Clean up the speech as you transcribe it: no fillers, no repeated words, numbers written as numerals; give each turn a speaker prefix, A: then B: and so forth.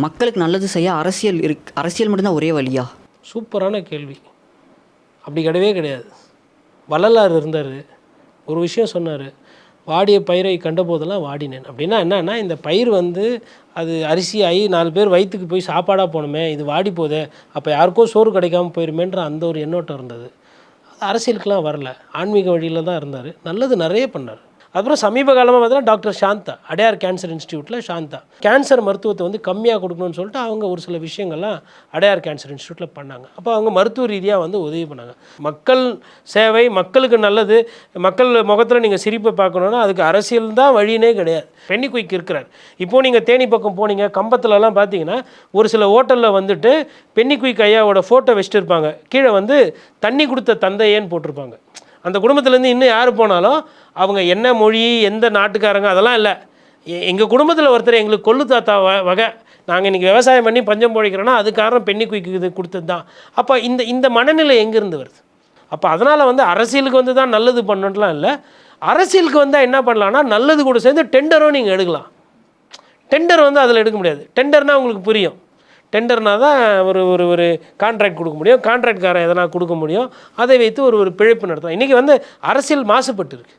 A: மக்களுக்கு நல்லது செய்ய அரசியல் மட்டும்தான் ஒரே வழியா?
B: சூப்பரான கேள்வி. அப்படி கிடையவே கிடையாது. வள்ளலார் இருந்தார், ஒரு விஷயம் சொன்னார், வாடிய பயிரை கண்டபோதெல்லாம் வாடினேன். அப்படின்னா என்னன்னா, இந்த பயிர் அது அரிசி ஆகி 4 பேர் வயிற்றுக்கு போய் சாப்பாடாக போகணுமே, இது வாடி போதே, அப்போ யாருக்கோ சோறு கிடைக்காம போயிருமேன்ற அந்த ஒரு எண்ணோட்டம் இருந்தது. அது அரசியலுக்கெலாம் வரல, ஆன்மீக வழியில் தான் இருந்தார். நல்லது நிறைய பண்ணார். அப்புறம் சமீப காலமாக பார்த்தீங்கன்னா டாக்டர் சாந்தா, அடையார் கேன்சர் இன்ஸ்டியூட்டில் சாந்தா கேன்சர் மருத்துவத்தை கம்மியாக கொடுக்கணும்னு சொல்லிட்டு அவங்க ஒரு சில விஷயங்கள்லாம் அடையார் கேன்சர் இன்ஸ்டியூட்டில் பண்ணாங்க. அப்போ அவங்க மருத்துவ ரீதியாக உதவி பண்ணாங்க. மக்கள் சேவை, மக்களுக்கு நல்லது, மக்கள் முகத்தில் நீங்கள் சிரிப்பை பார்க்கணுன்னா அதுக்கு அரசியல் தான் வழினே கிடையாது. பென்னி குயிக் இருக்கிறார். இப்போது நீங்கள் தேனி பக்கம் போனீங்க, கம்பத்துலலாம் பார்த்தீங்கன்னா ஒரு சில ஹோட்டலில் பென்னி குயிக் ஐயாவோட ஃபோட்டோ வச்சுட்டு இருப்பாங்க. கீழே தண்ணி கொடுத்த தந்தையேன்னு போட்டிருப்பாங்க. அந்த குடும்பத்துலேருந்து இன்னும் யார் போனாலும் அவங்க என்ன மொழி, எந்த நாட்டுக்காரங்க அதெல்லாம் இல்லை. எங்கள் குடும்பத்தில் ஒருத்தர் எங்களுக்கு கொள்ளு தாத்தா வகை, நாங்கள் இன்றைக்கி விவசாயம் பண்ணி பஞ்சம் பொழைக்கிறோன்னா அது காரணம் பென்னி குயிக்கு இது கொடுத்தது தான். அப்போ இந்த மனநிலை எங்கேருந்து வருது? அப்போ அதனால் அரசியலுக்கு தான் நல்லது பண்ணணுன்லாம் இல்லை. அரசியலுக்கு வந்தால் என்ன பண்ணலான்னா, நல்லது கூட சேர்ந்து டெண்டரும் நீங்கள் எடுக்கலாம். டெண்டர் அதில் எடுக்க முடியாது. டெண்டர்னால் உங்களுக்கு புரியும். டெண்டர்னால் தான் ஒரு ஒரு ஒரு கான்ட்ராக்ட் கொடுக்க முடியும், கான்ட்ராக்ட்காரன் எதனா கொடுக்க முடியும், அதை வைத்து ஒரு பிழைப்பு நடத்தலாம். இன்றைக்கி அரசியல் மாசுபட்டு இருக்குது.